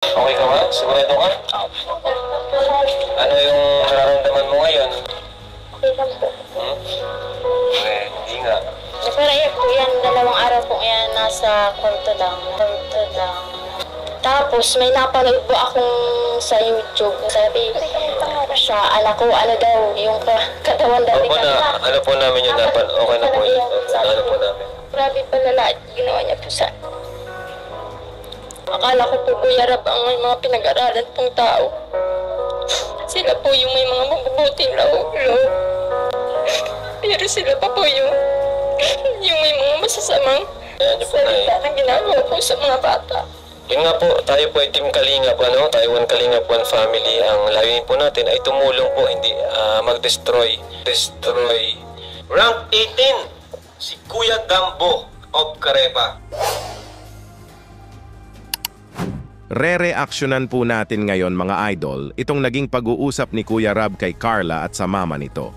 Okay ka ba? Sigurado ka? Ano yung nararamdaman mo ngayon? Okay lang po. Hmm? Okay, hindi nga. Pero yan po yan, 2 araw po yan, nasa kwarto lang. Kwarto lang. Tapos may napanood po akong sa YouTube. Sabi, sa anak ko, ano daw, yung katawan daw. Ano po namin yung dapat? Okay na po yun. Ano po namin? Grabe pala lahat ginawa niya po sa... Akala ko po Kuya Rab ang may mga pinag-aralan pong tao. Sila po yung may mga mabubuting loob. Pero sila pa po yung may mga masasamang salita na ginagawa po sa mga bata. Yun nga po, tayo po ay Team Kalingap, Taiwan Kalingap One Family. Ang layunin po natin ay tumulong po, hindi mag-destroy. Rank 18, si Kuya Gambo of Carepa. Re-reaksyonan po natin ngayon mga idol itong naging pag-uusap ni Kuya Rab kay Carla at sa mama nito.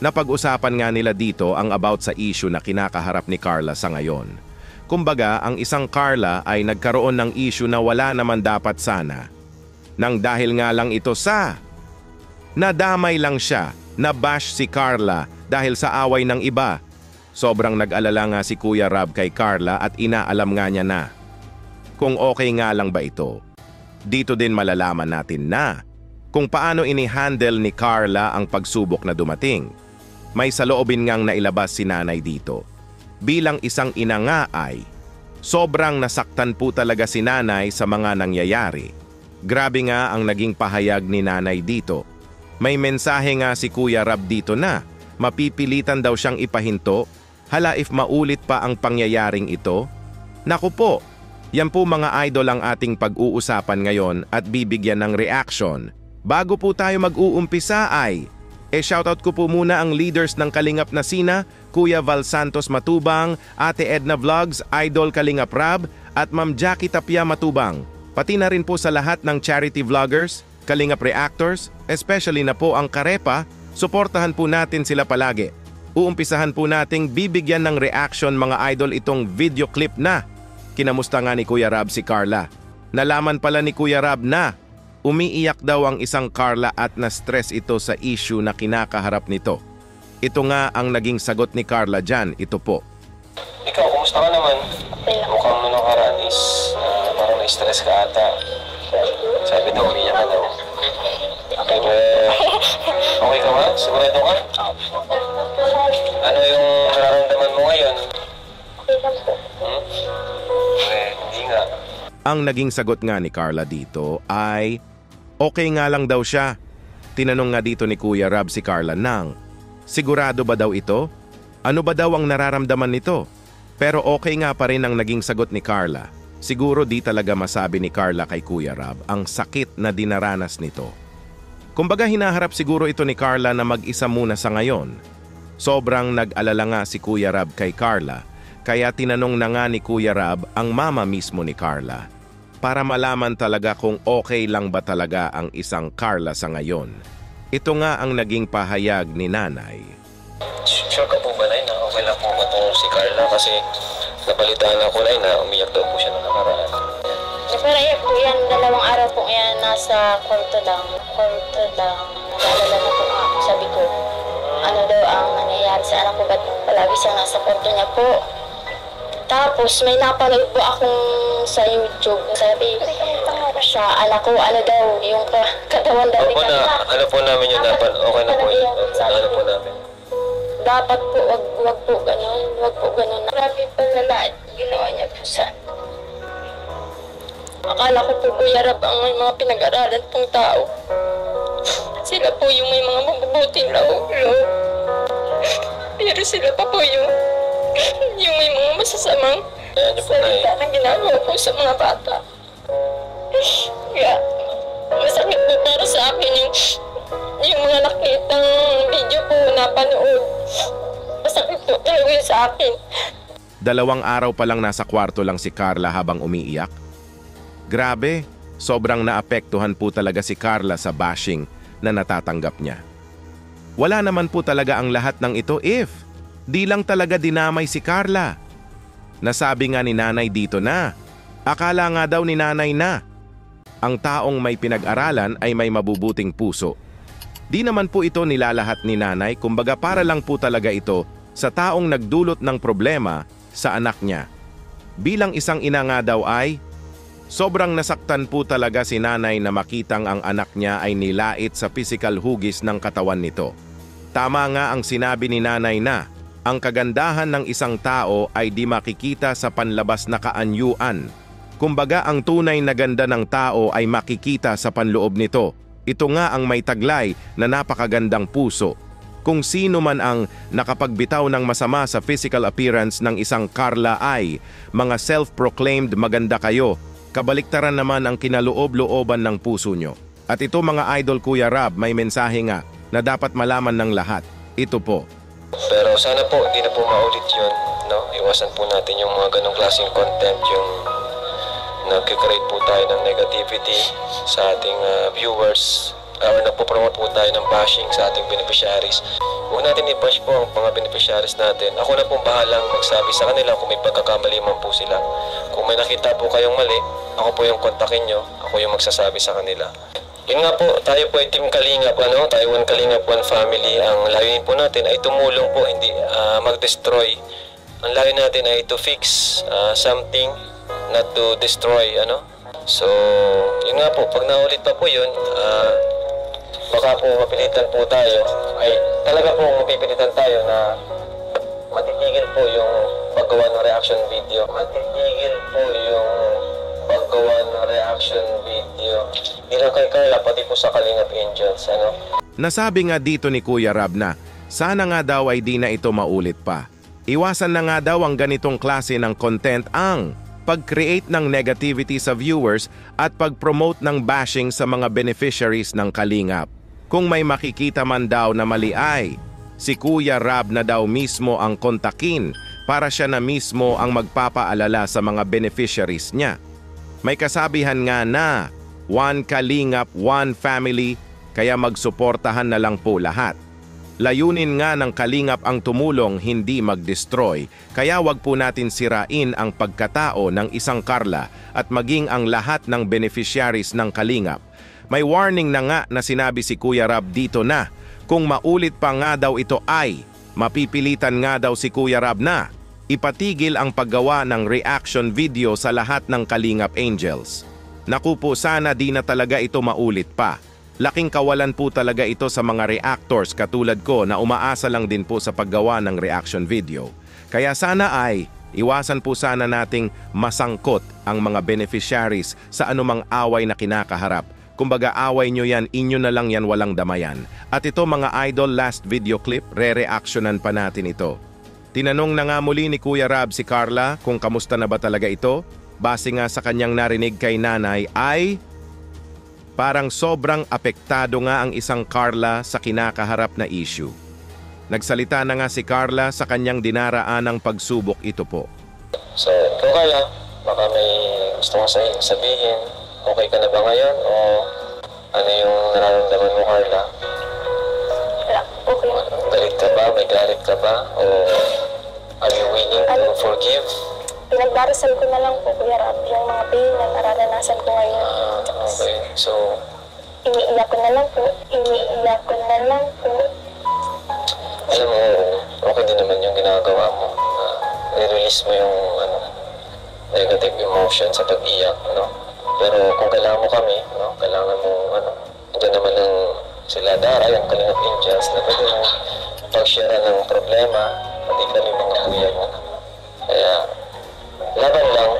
Napag-usapan nga nila dito ang about sa issue na kinakaharap ni Carla sa ngayon. Kumbaga, ang isang Carla ay nagkaroon ng issue na wala naman dapat sana. Nang dahil nga lang ito sa nadamay lang siya, nabash si Carla dahil sa away ng iba. Sobrang nag-alala nga si Kuya Rab kay Carla at inaalam nga niya na kung okay nga lang ba ito. Dito din malalaman natin na kung paano ini-handle ni Carla ang pagsubok na dumating. May saloobin ngang nailabas si nanay dito. Bilang isang ina nga ay, sobrang nasaktan po talaga si nanay sa mga nangyayari. Grabe nga ang naging pahayag ni nanay dito. May mensahe nga si Kuya Rab dito na mapipilitan daw siyang ipahinto, hala if maulit pa ang pangyayaring ito. Naku po, yan po mga idol ang ating pag-uusapan ngayon at bibigyan ng reaction. Bago po tayo mag-uumpisa ay, shoutout ko po muna ang leaders ng Kalingap na sina, Kuya Val Santos Matubang, Ate Edna Vlogs, Idol Kalingap Rab, at Ma'am Jackie Tapia Matubang. Pati na rin po sa lahat ng charity vloggers, Kalingap Reactors, especially na po ang Carepa, suportahan po natin sila palagi. Uumpisahan po nating bibigyan ng reaction mga idol itong video clip na kinamusta nga ni Kuya Rab si Carla. Nalaman pala ni Kuya Rab na umiiyak daw ang isang Carla at na-stress ito sa issue na kinakaharap nito. Ito nga ang naging sagot ni Carla dyan. Ito po. Ikaw, kumusta ka naman? Mukhang nung nakaraan is parang na-stress ka ata. Sabi daw, umiyak ka daw. Okay ka ba? Sigurado ka? Ano yung nararamdaman mo ngayon? Okay lang po. Hmm? Okay, hindi nga. Ang naging sagot nga ni Carla dito ay okay nga lang daw siya. Tinanong nga dito ni Kuya Rab si Carla nang sigurado ba daw ito? Ano ba daw ang nararamdaman nito? Pero okay nga pa rin ang naging sagot ni Carla. Siguro di talaga masabi ni Carla kay Kuya Rab ang sakit na dinaranas nito. Kumbaga hinaharap siguro ito ni Carla na mag-isa muna sa ngayon. Sobrang nag-alala nga si Kuya Rab kay Carla. Kaya tinanong na nga ni Kuya Rab ang mama mismo ni Carla para malaman talaga kung okay lang ba talaga ang isang Carla sa ngayon. Ito nga ang naging pahayag ni nanay. Sure ka po ba, Nay, na okay lang po ba itong si Carla? Kasi nabalitaan ako, Nay, na umiyak daw po siya nung nakaraan. Pero yan po yan, 2 araw po yan, nasa kwarto lang. Kwarto lang. Nag-alala na po ako, sabi ko, ano daw ang nangyayari sa anak ko, ba't palagi siya nasa kwarto niya po. Tapos may napanood po akong sa YouTube. Sabi, sa anak ko, ano daw, yung katawan daw. Ano po namin yung dapat? Okay na po yun. Ano po namin? Dapat po, wag po ganun. Wag po ganun. Grabe pala lahat ginawa niya po sa... Akala ko po Kuya Rab ang may mga pinag-aralan pong tao. Sila po yung may mga mabubuting loob. Pero sila pa po yung may mga masasamang salita na ginagawa po sa mga bata. Kaya, masakit po para sa akin yung mga nakitang video po napanood. Masakit po talaga yun sa akin. 2 araw pa lang nasa kwarto lang si Carla habang umiiyak. Grabe, sobrang naapektuhan po talaga si Carla sa bashing na natatanggap niya. Wala naman po talaga ang lahat ng ito if di lang talaga dinamay si Carla. Nasabi nga ni nanay dito na, akala nga daw ni nanay na Ang taong may pinag-aralan ay may mabubuting puso. Di naman po ito nilalahat ni nanay, kumbaga para lang po talaga ito sa taong nagdulot ng problema sa anak niya. Bilang isang ina nga daw ay, sobrang nasaktan po talaga si nanay na makitang ang anak niya ay nilait sa physical hugis ng katawan nito. Tama nga ang sinabi ni nanay na, ang kagandahan ng isang tao ay di makikita sa panlabas na kaanyuan. Kumbaga ang tunay na ganda ng tao ay makikita sa panloob nito. Ito nga ang may taglay na napakagandang puso. Kung sino man ang nakapagbitaw ng masama sa physical appearance ng isang Carla ay mga self-proclaimed maganda kayo, kabaliktaran naman ang kinaloob-looban ng puso nyo. At ito mga idol Kuya Rab, may mensahe nga na dapat malaman ng lahat. Ito po. Pero sana po, hindi na po maulit yun. No? Iwasan po natin yung mga ganong klaseng content, yung nag-create po tayo ng negativity sa ating viewers, or nagpo-promote po tayo ng bashing sa ating beneficiaries. Huwag natin i-bash po ang mga beneficiaries natin. Ako na pong bahalang magsabi sa kanila kung may pagkakamali man po sila. Kung may nakita po kayong mali, ako po yung kontakin nyo, ako yung magsasabi sa kanila. Yun nga po, tayo po ay Team Kalingap, tayo One Kalingap, One Family. Ang layunin po natin ay tumulong po, hindi mag-destroy. Ang layunin natin ay to fix something, not to destroy, So, yun nga po, pag naulit pa po yun, baka po mapilitan po tayo, ay talaga po mapipilitan tayo na matitigil po yung paggawa ng reaction video. Matitigil po yung paggawa ng reaction video. Hindi lang kay Carla, pati po sa Kalingap Angels, Nasabi nga dito ni Kuya Rab na, sana nga daw ay di na ito maulit pa. Iwasan na nga daw ang ganitong klase ng content, ang pag-create ng negativity sa viewers at pag-promote ng bashing sa mga beneficiaries ng Kalingap. Kung may makikita man daw na mali ay, si Kuya Rab na daw mismo ang kontakin para siya na mismo ang magpapaalala sa mga beneficiaries niya. May kasabihan nga na, One Kalingap, One Family, kaya magsuportahan na lang po lahat. Layunin nga ng Kalingap ang tumulong, hindi mag-destroy, kaya wag po natin sirain ang pagkatao ng isang Carla at maging ang lahat ng beneficiaries ng Kalingap. May warning na nga na sinabi si Kuya Rab dito na, kung maulit pa nga daw ito ay, mapipilitan nga daw si Kuya Rab na ipatigil ang paggawa ng reaction video sa lahat ng Kalingap Angels. Naku po, sana di na talaga ito maulit pa. Laking kawalan po talaga ito sa mga reactors katulad ko na umaasa lang din po sa paggawa ng reaction video. Kaya sana ay, iwasan po sana nating masangkot ang mga beneficiaries sa anumang away na kinakaharap. Kumbaga away nyo yan, inyo na lang yan, walang damayan. At ito mga idol, last video clip, re-reactionan pa natin ito. Tinanong na nga muli ni Kuya Rab si Carla kung kamusta na ba talaga ito. Base nga sa kanyang narinig kay nanay ay, parang sobrang apektado nga ang isang Carla sa kinakaharap na issue. Nagsalita na nga si Carla sa kanyang dinaraanang pagsubok, ito po. So, kung Carla, baka may gusto kong sabihin, okay ka na ba ngayon? O ano yung nararamdaman mo, Carla? Okay. Galit ka ba? May galit ka ba? O are you willing to forgive? Pinagdarasal ko na lang po, Kuya Rab, yung mga pain na nararanasan ko ngayon. Okay, so Iniiyak ko na lang po. Iniiyak ko na lang po. alam mo, okay din naman yung ginagawa mo. I-release mo yung negative emotion sa pag-iyak, Pero kung kailangan mo kami, kailangan mo, dyan naman ang sila Dara, yung Kalingap Angels, na pwede mo pag-share ng problema, pati kami mga kuya mo. Kaya, laban lang.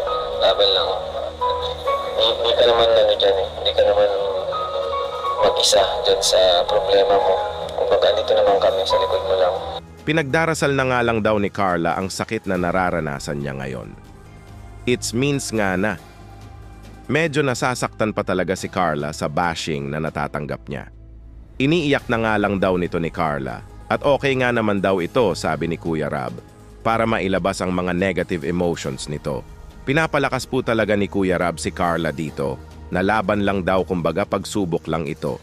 Hindi ka naman dyan hindi ka naman mag-isa dyan sa problema mo. Kumbaga, dito naman kami sa likod mo lang. Pinagdarasal na nga lang daw ni Carla ang sakit na nararanasan niya ngayon. It means nga na, medyo nasasaktan pa talaga si Carla sa bashing na natatanggap niya. Iniiyak na nga lang daw nito ni Carla at okay nga naman daw ito, sabi ni Kuya Rab, para mailabas ang mga negative emotions nito. Pinapalakas po talaga ni Kuya Rab si Carla dito, na laban lang daw, kumbaga pagsubok lang ito.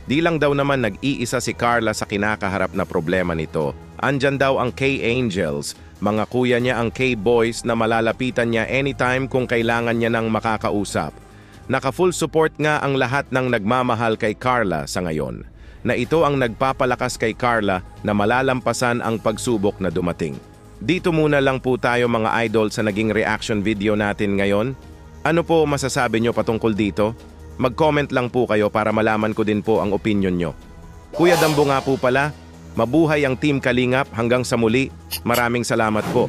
Di lang daw naman nag-iisa si Carla sa kinakaharap na problema nito. Andyan daw ang K-Angels, mga kuya niya ang K-Boys na malalapitan niya anytime kung kailangan niya ng makakausap. Naka-full support nga ang lahat ng nagmamahal kay Carla sa ngayon, na ito ang nagpapalakas kay Carla na malalampasan ang pagsubok na dumating. Dito muna lang po tayo mga idol sa naging reaction video natin ngayon. Ano po masasabi nyo patungkol dito? Mag-comment lang po kayo para malaman ko din po ang opinion nyo. Kuya Dambo nga po pala, mabuhay ang Team Kalingap hanggang sa muli. Maraming salamat po.